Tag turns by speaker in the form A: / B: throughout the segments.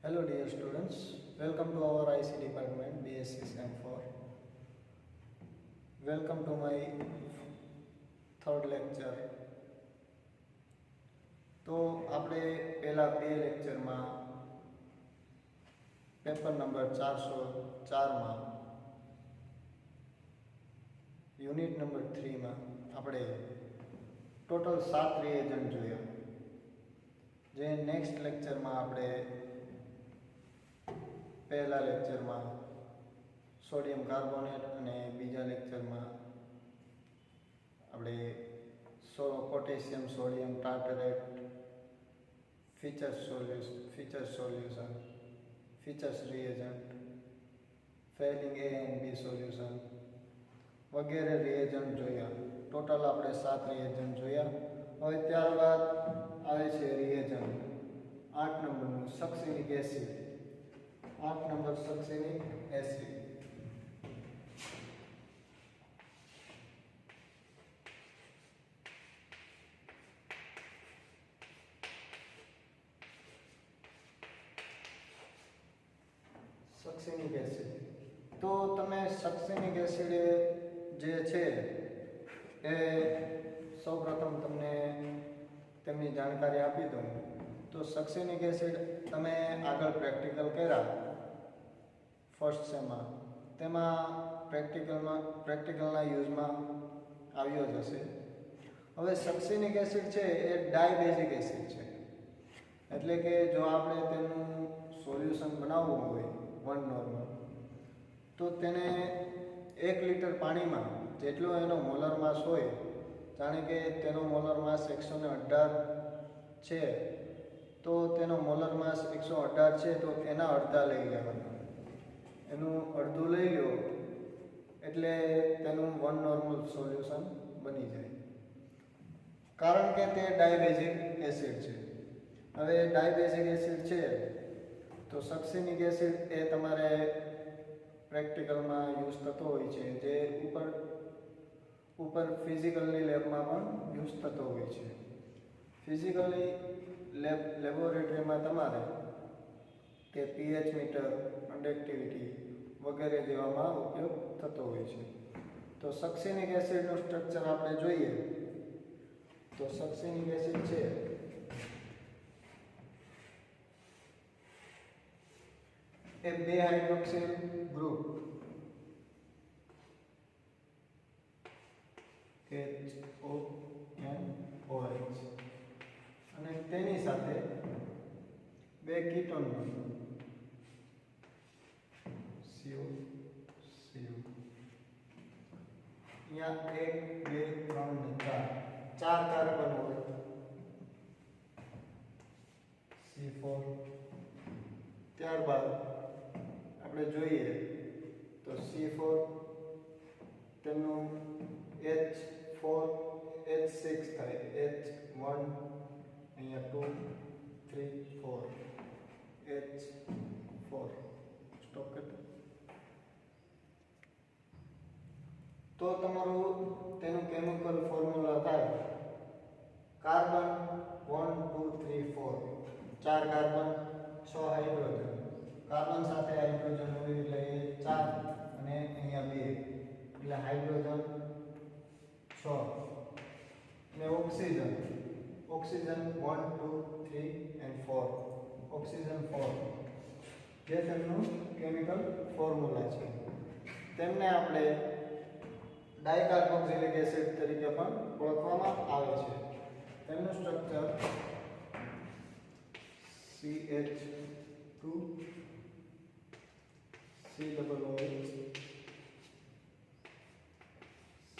A: Hello dear students, welcome to our IC department BSc Sem 4. Welcome to my third lecture. તો આપણે પહેલા બે લેક્ચરમાં પેપર નંબર 404માં યુનિટ નંબર 3માં આપણે total 7 reagent જોયા. જે નેક્સ્ટ લેક્ચરમાં આપણે પહેલા લેક્ચરમાં સોડિયમ કાર્બોનેટ અને બીજા લેક્ચરમાં આપણે potassium sodium tartrate features reagent Fehling A and B solution વગેરે રિએજન્ટ જોયા. ટોટલ આપણે 7 રિએજન્ટ જોયા. હવે ત્યારબાદ આવે છે રિએજન્ટ 8 નંબરનું succinic acid. 8 number succinic acid. Succinic acid તો તમે સક્સિનિક એસિડ જે છે એ સૌપ્રથમ તમને તેમની જાણકારી આપી દઉં તો સક્સિનિક એસિડ તમે આગળ પ્રેક્ટિકલ કર્યા ફર્સ્ટ સેમમાં, તેમાં પ્રેક્ટિકલના યુઝમાં આવ્યો જ હશે. હવે સક્સિનિક એસિડ છે એ ડાયબેઝિક એસિડ છે, એટલે કે જો આપણે તેનું સોલ્યુશન બનાવવું હોય વન નોર્મલ તો તેને 1 લિટર પાણીમાં જેટલો એનો મોલર માસ હોય, જાણે કે તેનો મોલર માસ 118 છે તો તેનો મોલર માસ 118 છે તો એના અડધા લઈ લેવાના. એનું અડધું લઈ લો એટલે તેનું વન નોર્મલ સોલ્યુશન બની જાય, કારણ કે તે ડાયબેઝિક એસિડ છે. હવે ડાયબેઝિક એસિડ છે તો સક્સિનિક એસિડ એ તમારે પ્રેક્ટિકલમાં યુઝ થતો હોય છે, જે ઉપર ફિઝિકલની લેબમાં પણ યુઝ થતો હોય છે. ફિઝિકલી લેબોરેટરીમાં તમારે તે pH મીટર, કંડક્ટિવિટી વગેરે જેવામાં ઉપયોગ થતો હોય છે. તો સક્સિનિક એસિડનું સ્ટ્રક્ચર આપણે જોઈએ તો સક્સિનિક એસિડ છે એ 2 હાઇડ્રોક્સિલ ગ્રુપ HONOH અને તેની સાથે 2 કીટોન CO, અહીંયા 1 2 3 ને 4 કાર્બન હોય C4. ત્યારબાદ આપણે જોઈએ તો C4 તેનું H4 H6 થાય, H1 અહીંયા 2 3 4 H4 સ્ટોપ કરતા. તો તમારું તેનું કેમિકલ ફોર્મ્યુલા થાય કાર્બન 1 2 3 4, 4 કાર્બન 6 હાઇડ્રોજન. કાર્બન સાથે હાઇડ્રોજન હોય એટલે 4 અને અહીંયા 2 એટલે હાઇડ્રોજન 6 અને ઓક્સિજન 1 2 3 and 4 ઓક્સિજન 4 જે તેમનું કેમિકલ ફોર્મ્યુલા છે. તેમને આપણે ડાયકાર્બોક્સિલિક એસિડ તરીકે પણ ઓળખવામાં આવે છે. તેમનું structure CH2 COOH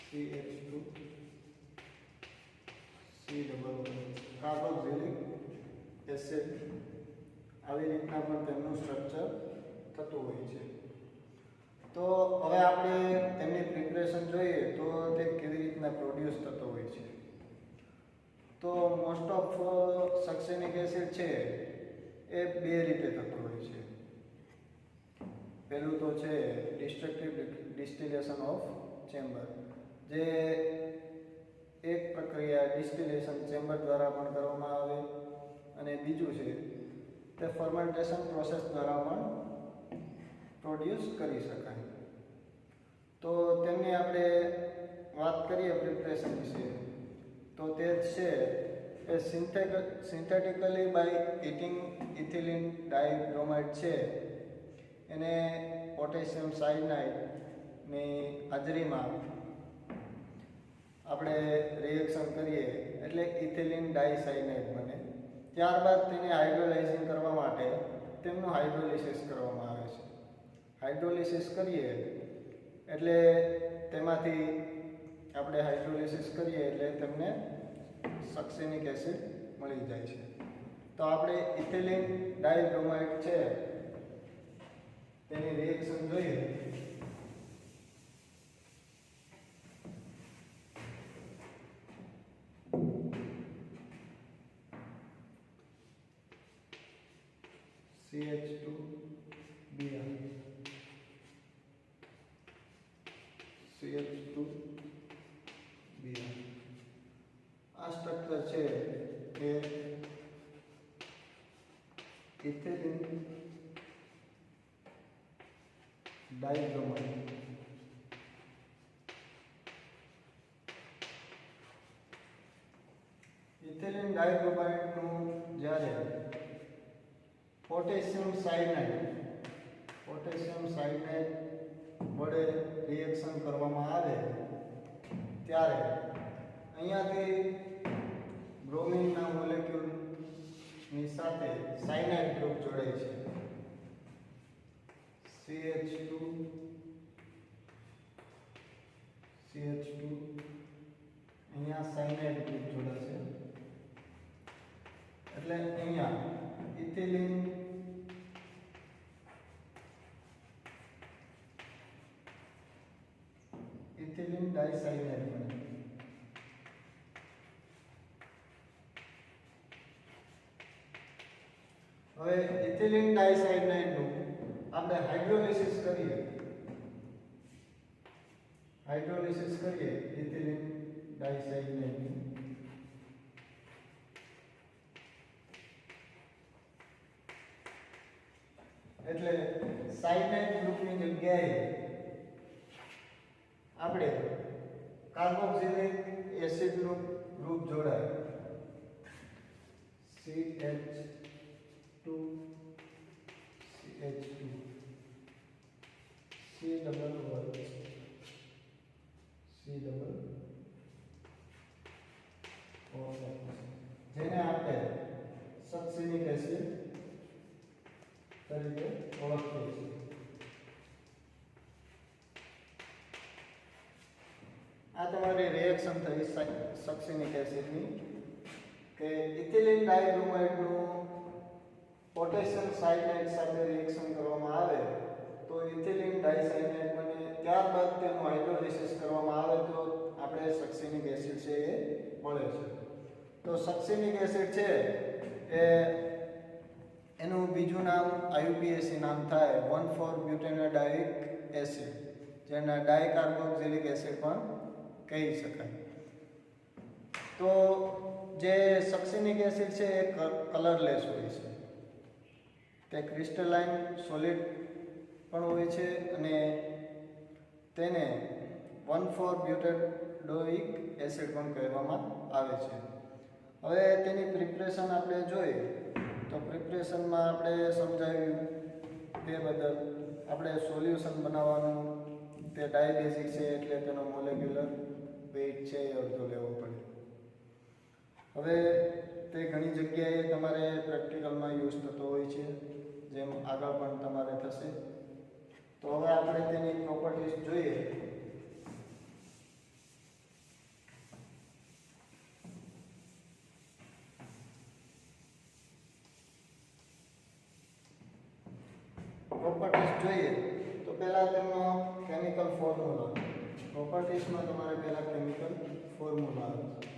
A: CH2 COOH carboxylic acid. આવી રીતના પણ તેમનું સ્ટ્રક્ચર થતું હોય છે. તો હવે આપણે તેમની પ્રિપરેશન જોઈએ તો તે કેવી રીતના પ્રોડ્યુસ થતો હોય છે. તો મોસ્ટ ઓફ સક્સિનિક એસિડ છે એ 2 રીતે થતો હોય છે. પહેલું તો છે ડિસ્ટ્રક્ટિવ ડિસ્ટિલેશન ઓફ ચેમ્બર, જે એક પ્રક્રિયા ડિસ્ટિલેશન ચેમ્બર દ્વારા પણ કરવામાં આવે, અને બીજું છે તે ફર્મેન્ટેશન પ્રોસેસ દ્વારા પણ પ્રોડ્યુસ કરી શકાય. તો તેમની આપણે વાત કરીએ પ્રિપરેશન વિશે, તો તે છે એ સિન્થેટિકલી બાય હીટિંગ ઇથિલિન ડાયબ્રોમાઇડ છે એને પોટેશિયમ સાયનાઇડની હાજરીમાં આપણે રિએક્શન કરીએ એટલે ઇથિલિન ડાયસાયનાઇડ બને. ત્યારબાદ તેને હાઇડ્રોલાઇઝિંગ કરવા માટે તેમનું હાઇડ્રોલિસિસ કરવામાં આવે છે. હાઇડ્રોલિસિસ કરીએ એટલે તેમાંથી આપણે હાઇડ્રોલિસિસ કરીએ એટલે તેમને સક્સેનિક એસિડ મળી જાય છે. તો આપણે ઇથિલિન ડાયબ્રોમાઇડ છે તેની રિએક્શન જોઈએ. CH2Br CH2Br આ સ્ટ્રક્ચર છે એ ઇથિલિન ડાયબ્રોમાઇડ ઇથિલિન ડાયબ્રોમાઇડનું જ્યારે પોટેશિયમ સાયનાઇડ વડે રિએક્શન કરવામાં આવે ત્યારે અહીંયાથી બ્રોમિનના મોલેક્યુલની સાથે સાયનાઇડ ગ્રુપ જોડાય છે. CH2 અહીંયા સાયનાઇડ ગ્રુપ જોડાશે એટલે અહીંયા ઇથિલિન ડાયસાયનાઇડ બને. હવે ઇથિલિન ડાયસાયનાઇડનું આપણે હાઇડ્રોલિસિસ કરીએ ઇથિલિન ડાયસાયનાઇડનું એટલે સાયનાઇડ ગ્રુપની જગ્યાએ આપણે કાર્બોક્સિલિક એસિડનું ગ્રુપ જોડાય CH2 જેને આપણે સક્સિનિક એસિડ તરીકે ઓળખીએ છીએ. આ તમારી રિએક્શન થઈ સક્સિનિક એસિડની કે ઇથિલિન ડાયબ્રોમાઇડનું પોટેશિયમ સાયનાઇડ સાથે રિએક્શન કરવામાં આવે તો ઇથિલિન ડાયસાયનાઇડ બને. ત્યારબાદ તેનું હાઇડ્રોલિસિસ કરવામાં આવે તો આપણે સક્સિનિક એસિડ છે એ મળે છે. તો સક્સિનિક એસિડ છે એ એનું બીજું નામ IUPAC નામ થાય 1,4-બ્યુટેનોડાઇક એસિડ, જેને ડાયકાર્બોક્સિલિક એસિડ પણ કહી શકાય. તો જે સક્સિનિક એસિડ છે એ કલરલેસ હોય છે, તે ક્રિસ્ટલાઇન સોલિડ પણ હોય છે અને તેને 1,4-બ્યુટેનોઇક એસિડ પણ કહેવામાં આવે છે. હવે તેની પ્રિપરેશન આપણે જોઈએ તો પ્રિપરેશનમાં આપણે સમજાવ્યું તે બદલ આપણે સોલ્યુશન બનાવવાનું, તે ડાયબેઝિક છે એટલે તેનો મોલેક્યુલર વેઇટ છે એ અડધો લેવો પડે. હવે તે ઘણી જગ્યાએ તમારે પ્રેક્ટિકલમાં યુઝ થતો હોય છે, જેમ આગળ પણ તમારે થશે. તો હવે આપણે તેની પ્રોપર્ટીઝ જોઈએ. તો પહેલા તેમનો કેમિકલ ફોર્મ્યુલા. પ્રોપર્ટીઝમાં તમારે પહેલા કેમિકલ ફોર્મ્યુલા આવે છે.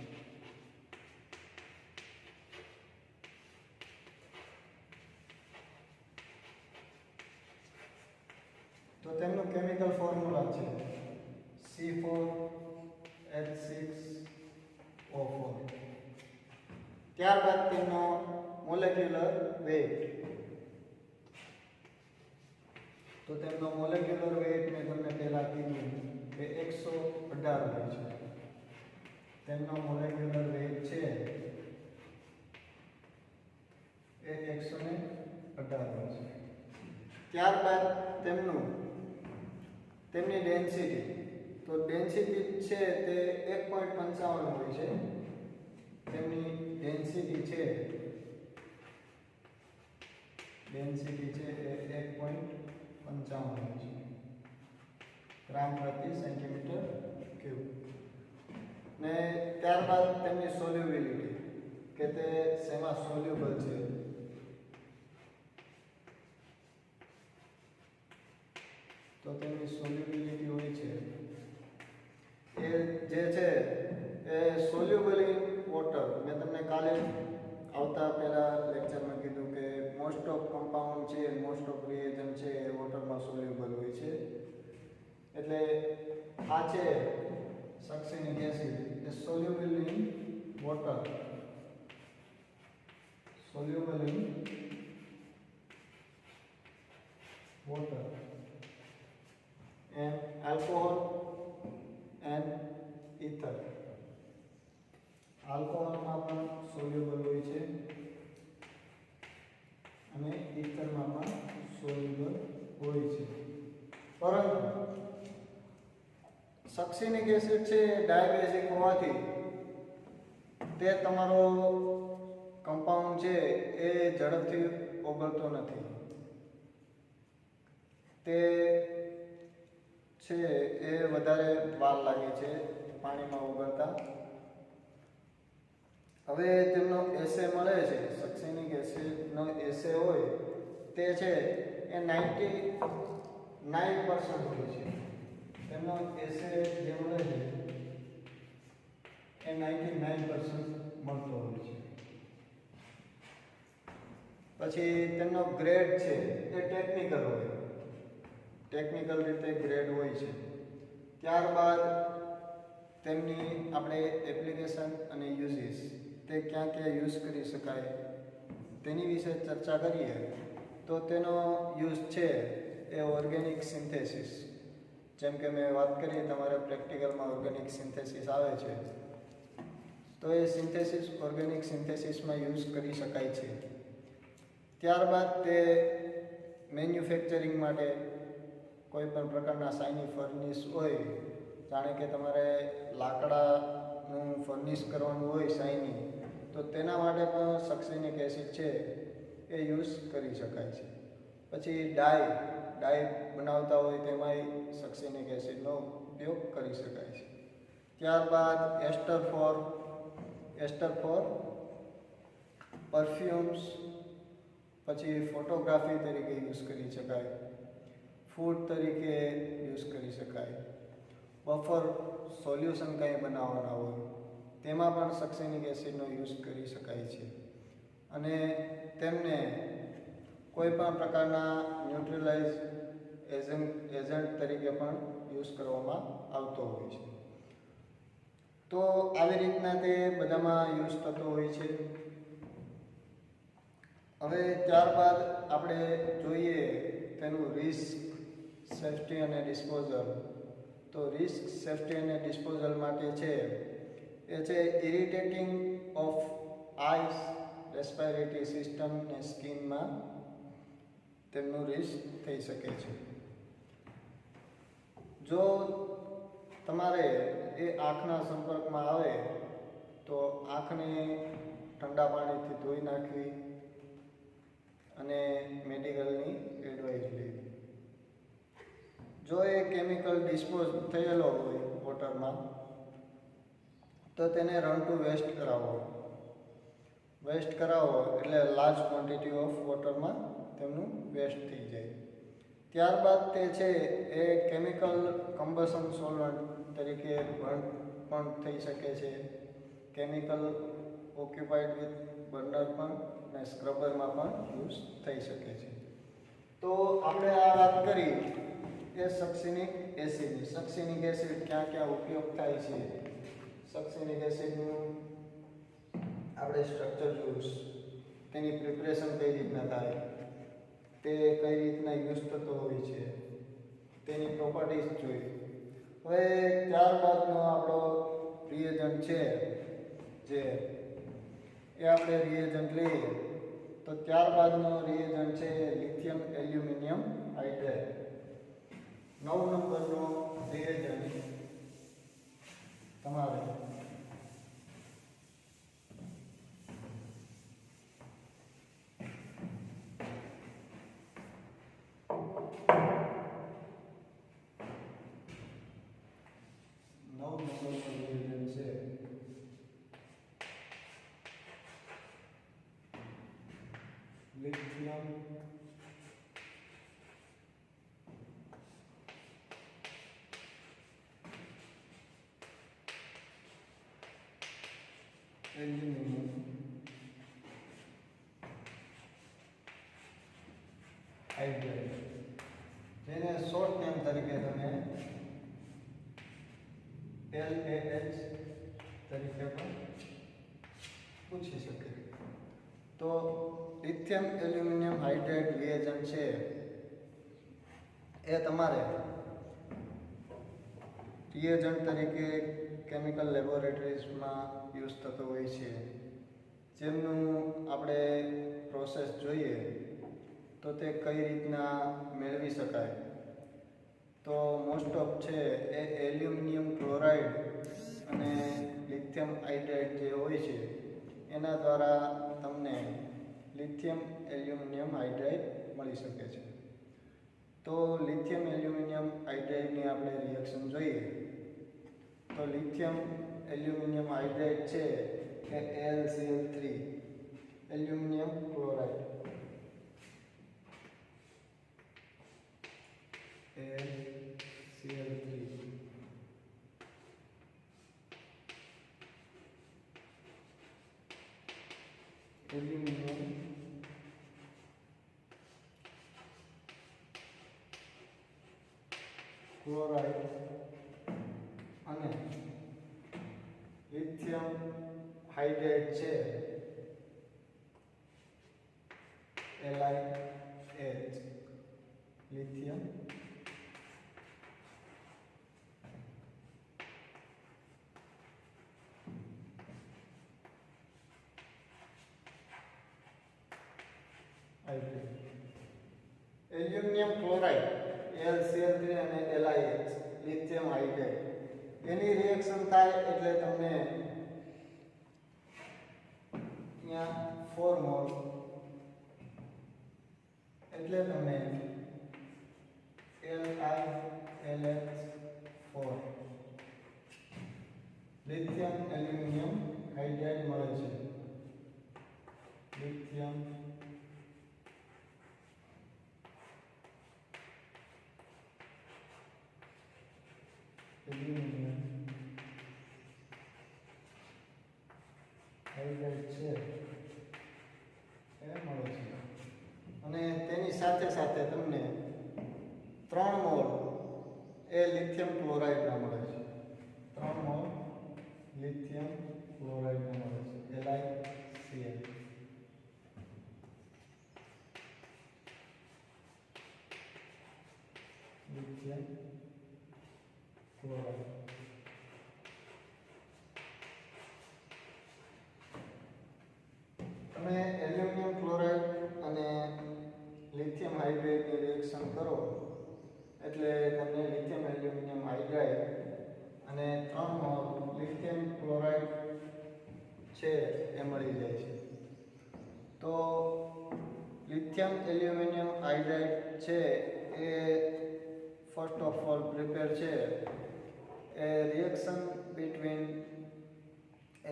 A: તો તેમનું કેમિકલ ફોર્મ્યુલા છે C4H6O4. ત્યારબાદ તેનો મોલેક્યુલર વેઇટ તો તેમનો મોલેક્યુલર વેઇટ મેં તમને પહેલા કીધું કે 118 હોય છે. તેમનો મોલેક્યુલર વેઇટ છે એ 118 હોય છે. ત્યારબાદ તેમની ડેન્સિટી, તો ડેન્સિટી છે તે 1.55 હોય છે. તેમની ડેન્સિટી છે એ 1.55 હોય છે ગ્રામ પ્રતિ સેન્ટીમીટર ક્યુબ. ને ત્યારબાદ તેમની સોલ્યુબિલિટી કે તે શેમાં સોલ્યુબલ છે, તો તેમની સોલ્યુબિલિટી હોય છે એ જે છે એ સોલ્યુબલ ઇન વોટર. મેં તમને કાલે આવતા પહેલા લેક્ચરમાં કીધું કે મોસ્ટ ઓફ કમ્પાઉન્ડ છે, મોસ્ટ ઓફ રિએજન્ટ છે એ વોટરમાં સોલ્યુબલ હોય છે. એટલે આ છે સક્સિનિક એસિડ એ soluble in water, soluble in water and alcohol and ether. આલ્કોહોલમાં પણ સોલ્યુબલ હોય છે અને ઇથરમાં પણ સોલ્યુબલ હોય છે. પરંતુ સક્સિનિક એસિડ છે ડાયબેઝિક હોવાથી તે તમારો કમ્પાઉન્ડ છે એ ઝડપથી ઓગળતો નથી. તે છે એ વધારે વાર લાગે છે પાણીમાં ઓગળતા. હવે તેમનો એસે મળે છે, સક્સિનિક એસિડનો એસે હોય તે છે એ 99% હોય છે. તેમનો એસે જે મળે છે એ 99% મળતો હોય છે. પછી તેમનો ગ્રેડ છે એ ટેકનિકલ હોય, ટેકનિકલ રીતે ગ્રેડ હોય છે. ત્યારબાદ તેમની આપણે એપ્લિકેશન અને યુઝિસ, તે ક્યાં ક્યાં યુઝ કરી શકાય તેની વિશે ચર્ચા કરીએ તો તેનો યુઝ છે એ ઓર્ગેનિક સિન્થેસિસ. જેમ કે મેં વાત કરી તમારે પ્રેક્ટિકલમાં ઓર્ગેનિક સિન્થેસિસ આવે છે, તો એ સિન્થેસિસ ઓર્ગેનિક સિન્થેસિસમાં યુઝ કરી શકાય છે. ત્યારબાદ તે મેન્યુફેક્ચરિંગ માટે કોઈ પણ પ્રકારના શાઇની ફર્નિશ હોય, જાણે કે તમારે લાકડાનું ફર્નિશ કરવાનું હોય શાઇની, તો તેના માટે પણ સક્સિનિક એસિડ છે એ યુઝ કરી શકાય છે. પછી ડાય બનાવતા હોય તેમાંય સક્સિનિક એસિડનો ઉપયોગ કરી શકાય છે. ત્યારબાદ એસ્ટર ફોર પરફ્યુમ્સ, પછી ફોટોગ્રાફી તરીકે યુઝ કરી શકાય, ફૂડ તરીકે યુઝ કરી શકાય, બફર સોલ્યુશન કંઈ બનાવવાના હોય તેમાં પણ સક્સિનિક એસિડનો યુઝ કરી શકાય છે. અને તેમને કોઈ પણ પ્રકારના ન્યુટ્રલાઇઝ એજન્ટ તરીકે પણ યુઝ કરવામાં આવતો હોય છે. તો આવી રીતના તે બધામાં યુઝ થતો હોય છે. હવે ત્યારબાદ આપણે જોઈએ તેનું રિસ્ક, સેફ્ટી અને ડિસ્પોઝલ. તો રિસ્ક, સેફ્ટી અને ડિસ્પોઝલ માટે છે એ છે irritating of eyes, respiratory system અને સ્કિનમાં તેમનું રિસ્ક થઈ શકે છે. જો તમારે એ આંખના સંપર્કમાં આવે તો આંખને ઠંડા પાણીથી ધોઈ નાખવી અને મેડિકલની એડવાઇસ લેવી. જો એ કેમિકલ ડિસ્પોઝ થયેલો હોય વોટરમાં તો તેને રન ટુ વેસ્ટ કરાવો. વેસ્ટ કરાવો એટલે લાર્જ ક્વોન્ટિટી ઓફ વોટરમાં તેમનું વેસ્ટ થઈ જાય. ત્યારબાદ તે છે એ કેમિકલ કમ્બશન સોલ્વન્ટ તરીકે પણ થઈ શકે છે. કેમિકલ ઓક્યુપાઈડ વિથ બર્નર પણ અને સ્ક્રબરમાં પણ યુઝ થઈ શકે છે. તો આપણે આ વાત કરી એ સક્સિનિક એસિડની. સક્સિનિક એસિડ ક્યાં ક્યાં ઉપયોગ થાય છે, સક્સિનિક એસિડનું આપણે સ્ટ્રક્ચર જોયું, તેની પ્રિપરેશન કઈ રીતના થાય, તે કઈ રીતના યુઝ થતો હોય છે તેની પ્રોપર્ટીઝ જોઈ. હવે ત્યારબાદનો આપણો રિએજન્ટ છે જે એ આપણે રિએજન્ટ લઈએ તો ત્યારબાદનો રિએજન્ટ છે લિથિયમ એલ્યુમિનિયમ હાઇડ્રાઇડ. 9 નંબરનો રિએજન્ટ તમારે lithium aluminum હાઇડ્રાઇડ, જેને શોર્ટ નેમ તરીકે તમે LAH તરીકે પણ પૂછી શકે. તો લિથિયમ એલ્યુમિનિયમ હાઇડ્રાઇડ રિએજન્ટ છે એ તમારે રિએજન્ટ તરીકે કેમિકલ લેબોરેટરીઝમાં યુઝ થતો હોય છે. જેમનું આપણે પ્રોસેસ જોઈએ તો તે કઈ રીતના મેળવી શકાય. તો મોસ્ટ ઓફ છે એ એલ્યુમિનિયમ ક્લોરાઇડ અને લિથિયમ હાઇડ્રાઇડ જે હોય છે એના દ્વારા તમને લિથિયમ એલ્યુમિનિયમ હાઇડ્રાઇડ મળી શકે છે. તો લિથિયમ એલ્યુમિનિયમ હાઇડ્રાઇડની આપણે રિએક્શન જોઈએ તો લિથિયમ એલ્યુમિનિયમ હાઇડ્રાઇડ છે કે AlCl3 aluminium chloride AlCl3 aluminium chloride અને લિથિયમ હાઇડ્રાઇડ છે LiH lithium hydride. Aluminium chloride AlCl3 અને LiH લિથિયમ હાઇડ્રાઇડ એની રિએક્શન થાય એટલે તમને અહીંયા 4 મોલ એટલે તમને LiLH4 લિથિયમ એલ્યુમિનિયમ હાઇડ્રાઇડ મળે છે. લિથિયમ એલ્યુમિનિયમ હાઇડ્રાઇડ છે એ મળે છે. અને તેની સાથે સાથે તમને 3 મોલ એ લિથિયમ ક્લોરાઇડના મળે છે. 3 મોલ લિથિયમ ક્લોરાઇડના મળે છે LiCl. લિથિયમ ક્લોરાઇડ તમે એલ્યુમિનિયમ ક્લોરાઇડ અને લિથિયમ હાઇડ્રાઇડની રિએક્શન કરો એટલે તમને લિથિયમ એલ્યુમિનિયમ હાઇડ્રાઇડ અને 3 મોલ લિથિયમ ક્લોરાઇડ છે એ મળી જાય છે. તો લિથિયમ એલ્યુમિનિયમ હાઇડ્રાઇડ છે એ ફર્સ્ટ ઓફ ઓલ પ્રિપેર છે a reaction between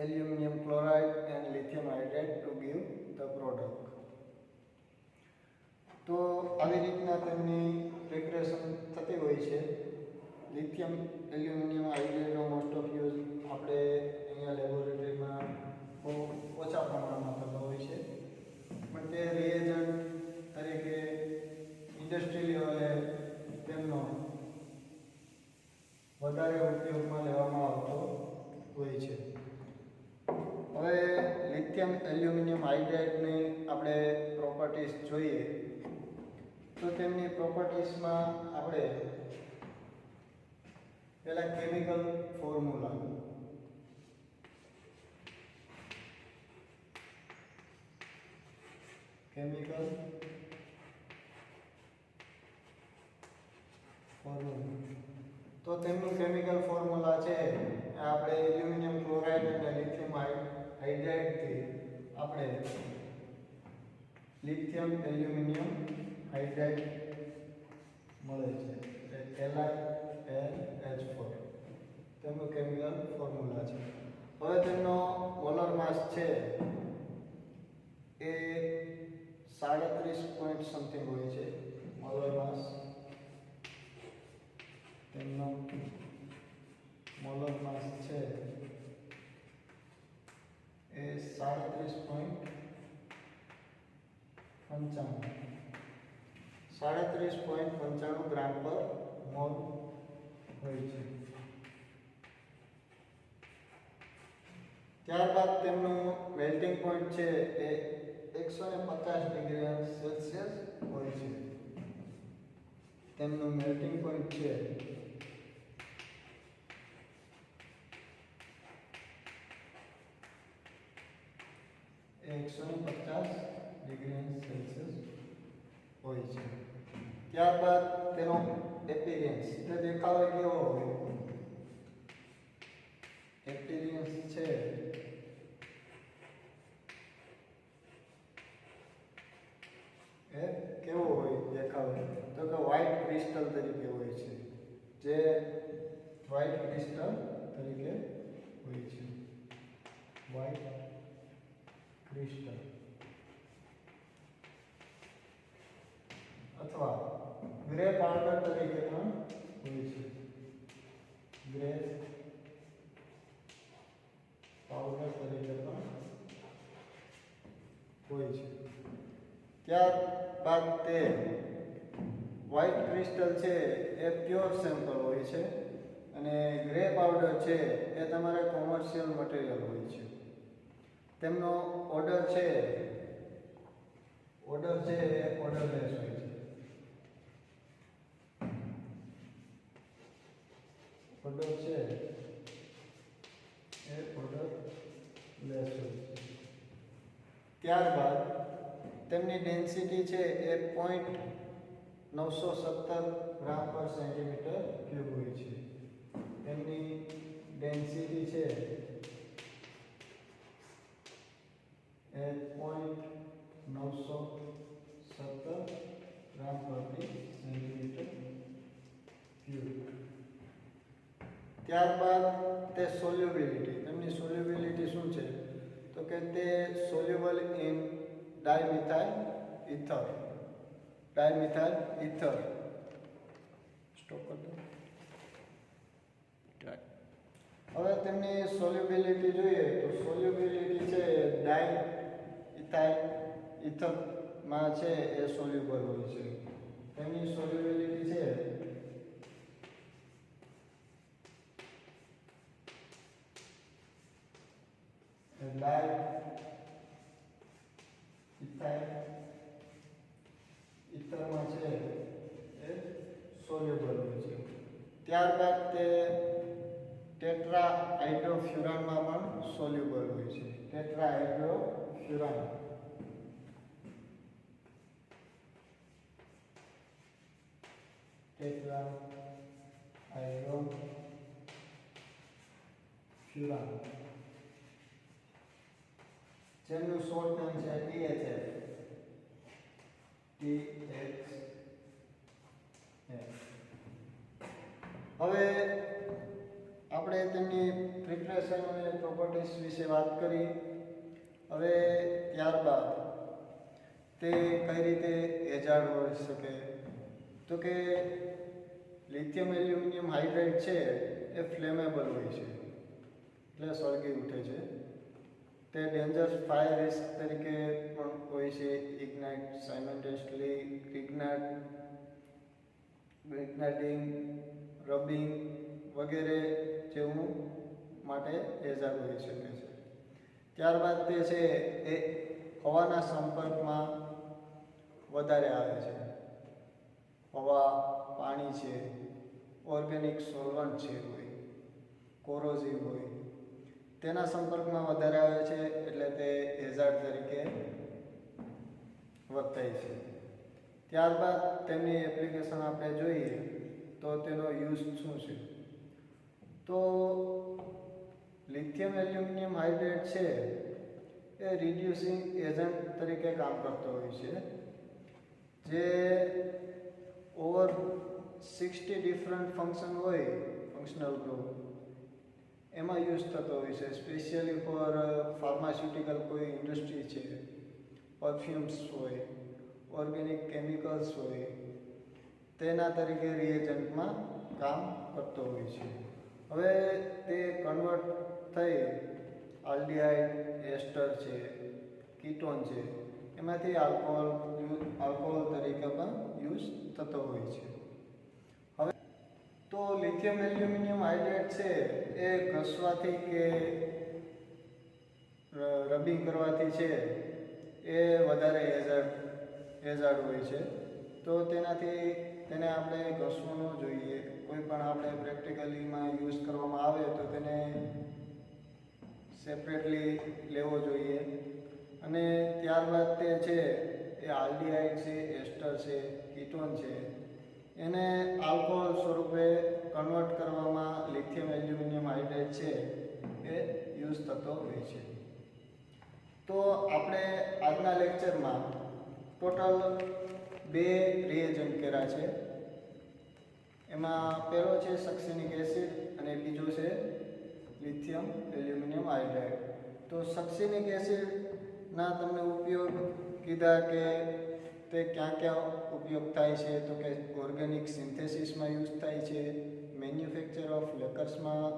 A: aluminum chloride and lithium hydride to give the product. તો આવી રીતના તેમની પ્રિપરેશન થતી હોય છે. લિથિયમ એલ્યુમિનિયમ હાઇડ્રાઇડનો મોસ્ટ ઓફ યુઝ આપણે અહીંયા લેબોરેટરીમાં બહુ ઓછા પ્રમાણમાં થતો હોય છે, પણ તે રિએજન્ટ તરીકે ઇન્ડસ્ટ્રી લેવલે તેમનો વધારે ઉપયોગમાં લેવામાં આવતો હોય છે. હવે લિથિયમ એલ્યુમિનિયમ હાઇડ્રાઇડની આપણે પ્રોપર્ટીઝ જોઈએ તો તેમની પ્રોપર્ટીઝમાં આપણે પહેલા કેમિકલ ફોર્મ્યુલા તો તેમનું કેમિકલ ફોર્મ્યુલા છે આપણે એલ્યુમિનિયમ ક્લોરાઇડ અને લિથિયમ હાઇડ્રાઇડ થી આપણે લિથિયમ એલ્યુમિનિયમ હાઇડ્રાઇડ મળે છે LiNH4 તેમનું કેમિકલ ફોર્મ્યુલા છે. હવે તેમનો મોલર માસ છે એ 37 પોઈન્ટ સમથિંગ હોય છે. મોલર માસ તેમનો મોલર માસ છે એ 37.95 ગ્રામ પર મોલ હોય છે. ત્યારબાદ તેમનું મેલ્ટિંગ પોઈન્ટ છે એ 150 ડિગ્રી સેલ્સિયસ હોય છે. તેમનું મેલ્ટિંગ પોઈન્ટ છે 150 ડિગ્રી સેલ્સિયસ હોય છે. ત્યારબાદ તેનો એપિરિયન્સ તે દેખાવ કેવો હોય? એપિરિયન્સ છે એ કેવો હોય દેખાવ? તો કે વ્હાઇટ ક્રિસ્ટલ તરીકે હોય છે. જે વ્હાઇટ ક્રિસ્ટલ તરીકે હોય છે. વ્હાઇટ ક્રિસ્ટલ અથવા ગ્રે પાવડર તરીકે પણ હોય છે. ગ્રે પાવડર તરીકે પણ હોય છે. ત્યારબાદ તે વ્હાઇટ ક્રિસ્ટલ છે એ પ્યોર સેમ્પલ હોય છે અને ગ્રે પાવડર છે એ તમારે કોમર્શિયલ મટીરિયલ હોય છે. તેમનો ઓર્ડર છે એ ઓર્ડરલેસ હોય છે. ઓર્ડર છે એ ઓર્ડરલેસ હોય છે. ત્યારબાદ તેમની ડેન્સિટી છે એ 0.917 ગ્રામ પર સેન્ટીમીટર ક્યુબ હોય છે. તેમની ડેન્સિટી છે એ 0.917 ગ્રામ પ્રતિ સેન્ટીમીટર ક્યુબ. ત્યારબાદ તે સોલ્યુબિલિટી, તેમની સોલ્યુબિલિટી શું છે? તો કે તે soluble in dimethyl ether. Stop કરી દો. હવે તેમની સોલ્યુબિલિટી જોઈએ તો સોલ્યુબિલિટી છે ડાયમિથાઇલ ઇથરમાં છે એ સોલ્યુબલ હોય છે. તેમની સોલ્યુબિલિટી છે ઇથરમાં છે એ સોલ્યુબલ હોય છે. ત્યારબાદ તે ટેટ્રાહાઇડ્રોફ્યુરાનમાં પણ સોલ્યુબલ હોય છે. ટેટ્રાહાઇડ્રોફ્યુરાન જેનું શોર્ટ નામ છે THF. હવે આપણે તેમની પ્રિપરેશન અને પ્રોપર્ટીઝ વિશે વાત કરી. હવે ત્યારબાદ તે કઈ રીતે એજાડ હોઈ શકે? તો કે લિથિયમ એલ્યુમિનિયમ હાઇડ્રાઇડ છે એ ફ્લેમેબલ હોય છે, એટલે સળગી ઉઠે છે. તે ડેન્જરસ ફાયર રિસ્ક તરીકે પણ હોય છે. ઇગ્નાઇટ સાયમલ્ટેનિયસલી, ઇગ્નાઇટિંગ, રબિંગ વગેરે જેવું માટે એજાડ હોઈ શકે છે. ત્યારબાદ તે છે એ હવાના સંપર્કમાં વધારે આવે છે. હવા, પાણી છે, ઓર્ગેનિક સોલવન્ટ છે કોઈ, કોરોઝિવ હોય, તેના સંપર્કમાં વધારે આવે છે એટલે તે હેઝાર્ડ તરીકે વર્તાય છે. ત્યારબાદ તેમની એપ્લિકેશન આપણે જોઈએ તો તેનો યુઝ શું છે. તો લિથિયમ એલ્યુમિનિયમ હાઇડ્રેટ છે એ રિડ્યુસિંગ એજન્ટ તરીકે કામ કરતો હોય છે, જે ઓવર 60 ડિફરન્ટ ફંક્શન હોય, ફંક્શનલ ગ્રુપ એમાં યુઝ થતો હોય છે. સ્પેશિયલી ફોર ફાર્માસ્યુટિકલ કોઈ ઇન્ડસ્ટ્રી છે, પરફ્યુમ્સ હોય, ઓર્ગેનિક કેમિકલ્સ હોય, તેના તરીકે રિએજન્ટમાં કામ કરતો હોય છે. હવે તે કન્વર્ટ થઈ આલ્ડિહાઇડ, એસ્ટર છે, કીટોન છે, એમાંથી આલ્કોહોલ તરીકે પણ યુઝ થતો હોય છે. હવે તો લિથિયમ એલ્યુમિનિયમ હાઇડ્રેટ છે એ ઘસવાથી કે રબિંગ કરવાથી છે એ વધારે હેઝાર્ડ હોય છે. તો તેનાથી તેને આપણે ઘસવું ન જોઈએ. કોઈ પણ આપણે પ્રેક્ટિકલીમાં યુઝ કરવામાં આવે તો તેને સેપરેટલી લેવો જોઈએ. અને ત્યારબાદ તે છે એ આલ્ડિહાઇડ છે, એસ્ટર છે, કીટોન છે, એને આલ્કોહોલ સ્વરૂપે કન્વર્ટ કરવામાં લિથિયમ એલ્યુમિનિયમ હાઇડ્રેટ છે એ યુઝ થતો હોય છે. તો આપણે આજના લેક્ચરમાં ટોટલ 2 રિએજન્ટ કર્યા છે. એમાં પહેલો છે સક્સિનિક એસિડ અને બીજો છે લિથિયમ એલ્યુમિનિયમ હાઇડ્રેટ. તો સક્સિનિક એસિડના તમને ઉપયોગ કીધા કે તે ક્યાં ક્યાં ઉપયોગ થાય છે, તો કે ઓર્ગેનિક સિન્થેસિસમાં યુઝ થાય છે, મેન્યુફેક્ચર ઓફ લેકર્સમાં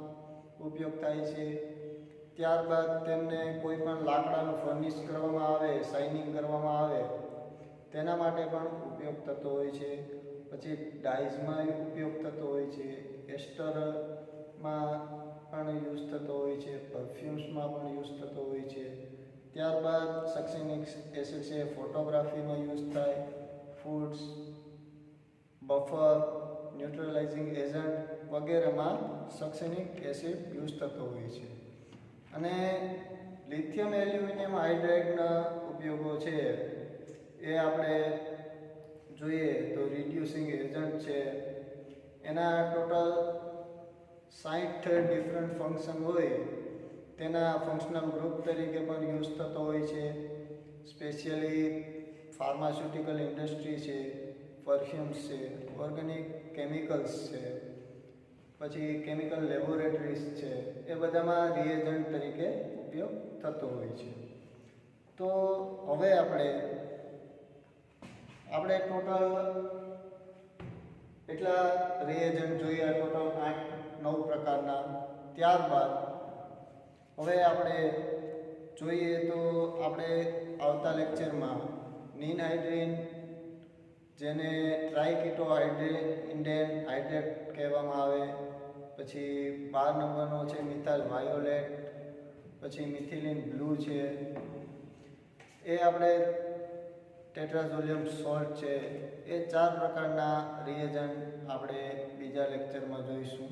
A: ઉપયોગ થાય છે. ત્યારબાદ તેમને કોઈ પણ લાકડાનું ફર્નિશ કરવામાં આવે, શાઇનિંગ કરવામાં આવે, તેના માટે પણ ઉપયોગ થતો હોય છે. પછી ડાઇઝમાં ઉપયોગ થતો હોય છે, એસ્ટરમાં પણ યુઝ થતો હોય છે, પરફ્યુમ્સમાં પણ યુઝ થતો હોય છે. ત્યારબાદ સક્સિનિક એસિડ છે ફોટોગ્રાફીમાં યુઝ થાય, ફૂડ્સ, બફર, ન્યુટ્રલાઇઝિંગ એજન્ટ વગેરેમાં સક્સિનિક એસિડ યુઝ થતો હોય છે. અને લિથિયમ એલ્યુમિનિયમ હાઇડ્રેટના ઉપયોગો છે એ આપણે જોઈએ તો રિડ્યુસિંગ એજન્ટ છે. એના ટોટલ 60 ડિફરન્ટ ફંક્શન હોય, તેના ફંક્શનલ ગ્રુપ તરીકે પણ યુઝ થતો હોય છે. સ્પેશિયલી ફાર્માસ્યુટિકલ ઇન્ડસ્ટ્રી છે, પરફ્યુમ્સ છે, ઓર્ગેનિક કેમિકલ્સ છે, પછી કેમિકલ લેબોરેટરીઝ છે, એ બધામાં રિએજન્ટ તરીકે ઉપયોગ થતો હોય છે. તો હવે આપણે ટોટલ એટલા રિએજન્ટ જોયા, ટોટલ 8-9 પ્રકારના. ત્યારબાદ હવે આપણે જોઈએ તો આપણે આવતા લેક્ચરમાં નિનહાઇડ્રીન, જેને ટ્રાઇકીટોઇન્ડેન હાઇડ્રેટ કહેવામાં આવે, પછી 12 નંબરનો છે મિથાઇલ વાયોલેટ, પછી મિથિલિન બ્લુ છે, એ આપણે ટેટ્રાઝોલિયમ સોલ્ટ છે, એ 4 પ્રકારના રિએજન્ટ આપણે બીજા લેક્ચરમાં જોઈશું.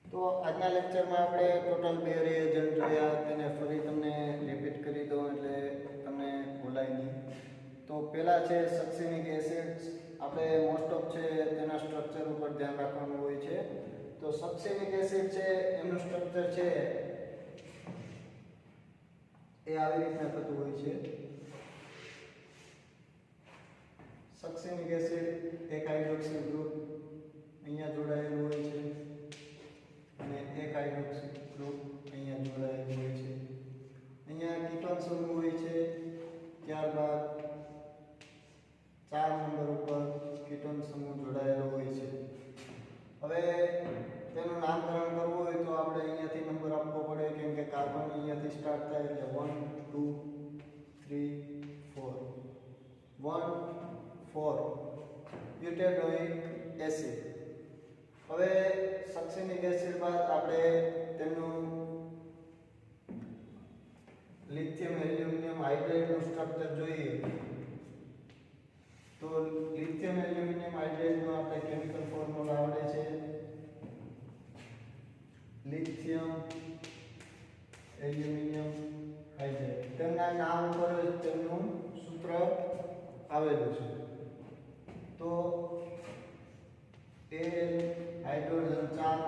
A: તો આજના લેક્ચરમાં આપણે ટોટલ 2 રિએજન્ટ જોયા, તેને ફરી તમને રિપીટ કરી દઉં એટલે તમને ભૂલાય નહીં. તો પહેલા છે સક્સિનિક એસિડ્સ. આપણે મોસ્ટ ઓફ છે તેના સ્ટ્રક્ચર ઉપર ધ્યાન રાખવાનું હોય છે. તો સક્સિનિક એસિડ છે એનું સ્ટ્રક્ચર છે એ આવી રીતના થતું હોય છે. સક્સિનિક એસિડ એક હાઇડ્રોક્સિલ ગ્રુપ અહીંયા જોડાયેલું હોય છે અને એક હાઇડ્રોક્સિલ ગ્રુપ અહીંયા જોડાયેલું હોય છે. અહીંયા કીટોન સમૂહ હોય છે. ત્યારબાદ 4 નંબર ઉપર કીટોન સમૂહ જોડાયેલો હોય છે. હવે તેનું નામકરણ કરવું હોય તો આપણે અહીંયાથી નંબર આપવો પડે. 1,4 બ્યુટેડોઇક એસિડ. હવે સક્સિનિક એસિડ બાદ આપણે તેનું લિથિયમ એલ્યુમિનિયમ હાઇડ્રાઇડનું સ્ટ્રક્ચર જોઈએ. તો લિથિયમ એલ્યુમિનિયમ હાઇડ્રાઇડનો આપણે કેમિકલ ફોર્મ્યુલા આવડે છે. લિથિયમ એલ્યુમિનિયમ હાઇડ્રાઇડ, તેમના નામ ઉપર જ તેમનું સૂત્ર આવેલું છે. તો Al હાઇડ્રોજન 4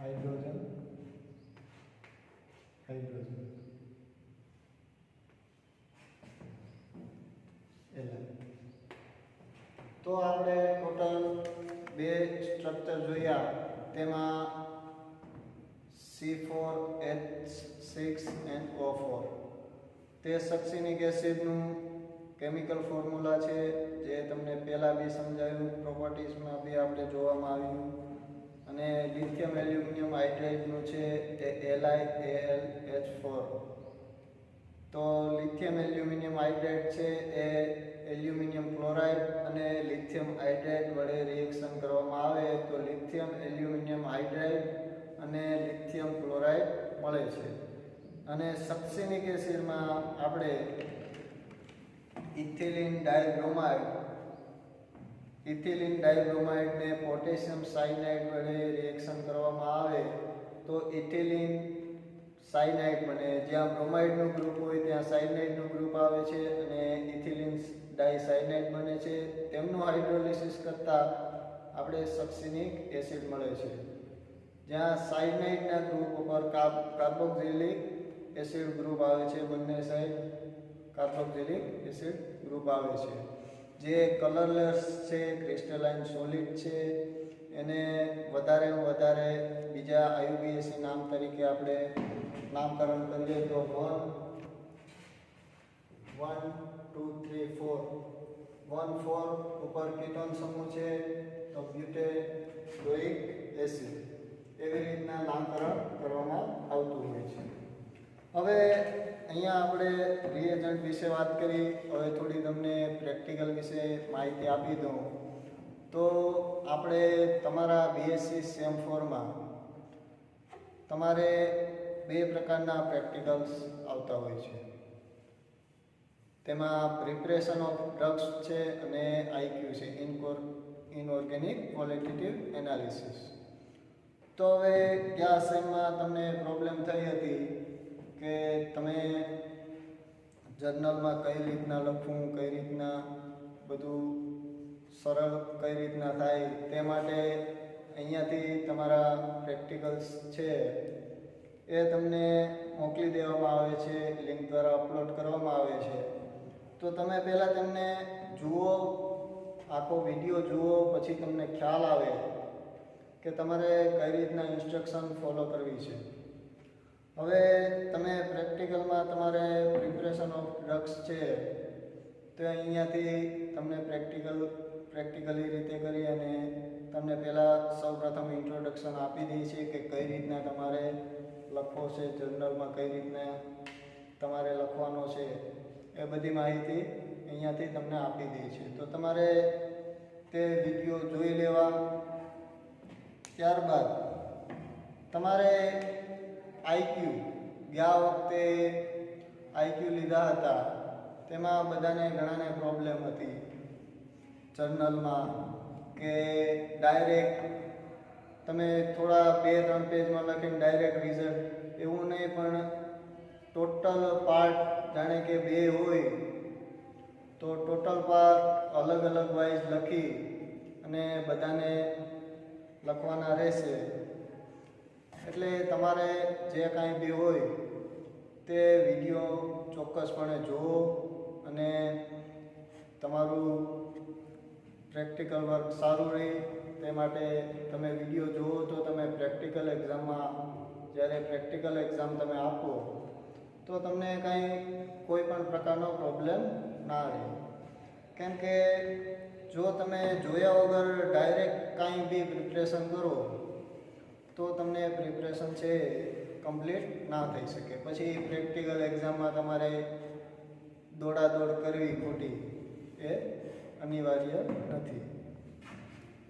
A: હાઇડ્રોજન તો આપણે ટોટલ બે સ્ટ્રક્ચર જોયા. તેમાં C4H6 and O4 તે સક્સિનિક એસિડનું કેમિકલ ફોર્મ્યુલા છે, જે તમને પહેલા બી સમજાવ્યું, પ્રોપર્ટીઝમાં બી આપણે જોવામાં આવ્યું. અને લિથિયમ એલ્યુમિનિયમ હાઇડ્રાઇડનું છે એ LiAlH4. તો લિથિયમ એલ્યુમિનિયમ હાઇડ્રાઇડ છે એ એલ્યુમિનિયમ ક્લોરાઇડ અને લિથિયમ હાઇડ્રાઇડ વડે રિએક્શન કરવામાં આવે તો લિથિયમ એલ્યુમિનિયમ હાઇડ્રાઇડ અને લિથિયમ ક્લોરાઇડ મળે છે. અને સક્સિનિક એસિડમાં આપણે ઇથિલિન ડાયબ્રોમાઇડને પોટેશિયમ સાયનાઇડ વડે રિએક્શન કરવામાં આવે તો ઇથિલિન સાયનાઇડ બને. જ્યાં બ્રોમાઇડનું ગ્રુપ હોય ત્યાં સાયનાઇડનું ગ્રુપ આવે છે અને ઇથિલિન ડાયસાયનાઇડ બને છે. તેમનું હાઇડ્રોલિસિસ કરતાં આપણે સક્સિનિક એસિડ મળે છે. જ્યાં સાયનાઇડના ગ્રુપ ઉપર કાર્બોક્સિલિક એસિડ ગ્રુપ આવે છે, બંને સાઈડ કાર્બોક્સિલિક એસિડ ગ્રુપ આવે છે, જે કલરલેસ છે, ક્રિસ્ટલાઇન સોલિડ છે. એને વધારે બીજા IUPAC નામ તરીકે આપણે નામકરણ કરીએ તો 1, 2, 3, 4 ઉપર કીટોન સમૂહ છે તો બ્યુટેડોઇક એસિડ. એવી રીતના નામકરણ કરવામાં આવતું હોય છે. હવે અહીંયા આપણે રિએજન્ટ વિશે વાત કરી. હવે થોડી તમને પ્રેક્ટિકલ વિશે માહિતી આપી દઉં. તો આપણે તમારા BSc સેમ 4માં તમારે બે પ્રકારના પ્રેક્ટિકલ્સ આવતા હોય છે. તેમાં પ્રિપરેશન ઓફ ડ્રગ્સ છે અને IQ છે, ઇનઓર્ગેનિક ક્વોલિટેટિવ એનાલિસિસ. તો હવે કયા સેમમાં તમને પ્રોબ્લેમ થઈ હતી કે તમે જર્નલમાં કઈ રીતના લખવું, કઈ રીતના બધું સરળ કઈ રીતના થાય, તે માટે અહીંયાથી તમારા પ્રેક્ટિકલ્સ છે એ તમને મોકલી દેવામાં આવે છે, લિંક દ્વારા અપલોડ કરવામાં આવે છે. તો તમે પહેલાં તેમને જુઓ, આખો વિડીયો જુઓ, પછી તમને ખ્યાલ આવે કે તમારે કઈ રીતના ઇન્સ્ટ્રક્શન ફોલો કરવી છે. હવે તમે પ્રેક્ટિકલમાં તમારે પ્રિપરેશન ઓફ ડ્રગ્સ છે તો અહીંયાથી તમને પ્રેક્ટિકલી રીતે કરી અને તમને પહેલાં સૌપ્રથમ ઇન્ટ્રોડક્શન આપી દઈએ છીએ કે કઈ રીતના તમારે લખવો છે, જર્નલમાં કઈ રીતના તમારે લખવાનો છે, એ બધી માહિતી અહીંયાથી તમને આપી દઈએ છીએ. તો તમારે તે વિડીયો જોઈ લેવા. ત્યારબાદ તમારે IQ, ગયા વખતે IQ લીધા હતા તેમાં બધાને ઘણાને પ્રોબ્લેમ હતી જર્નલમાં કે ડાયરેક્ટ તમે થોડા 2-3 પેજમાં લખીને ડાયરેક્ટ રિઝલ્ટ, એવું નહીં, પણ ટોટલ પાર્ટ જાણે કે 2 હોય તો ટોટલ પાર્ટ અલગ વાઇઝ લખી અને બધાને લખવાના રહેશે. એટલે તમારે જે કાંઈ બી હોય તે વિડીયો ચોક્કસપણે જુઓ અને તમારું પ્રેક્ટિકલ વર્ક સારું રહે તે માટે તમે વિડીયો જુઓ તો તમે પ્રેક્ટિકલ એક્ઝામમાં જ્યારે પ્રેક્ટિકલ એક્ઝામ તમે આપો તો તમને કોઈ પણ પ્રકારનો પ્રોબ્લેમ ના રહે. કેમ કે જો તમે જોયા વગર ડાયરેક્ટ કાંઈ બી પ્રિપરેશન કરો તો તમને પ્રિપરેશન છે કમ્પ્લીટ ના થઈ શકે. પછી પ્રેક્ટિકલ એક્ઝામમાં તમારે દોડાદોડ કરવી ખોટી એ અનિવાર્ય નથી.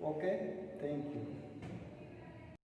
A: Okay, thank you.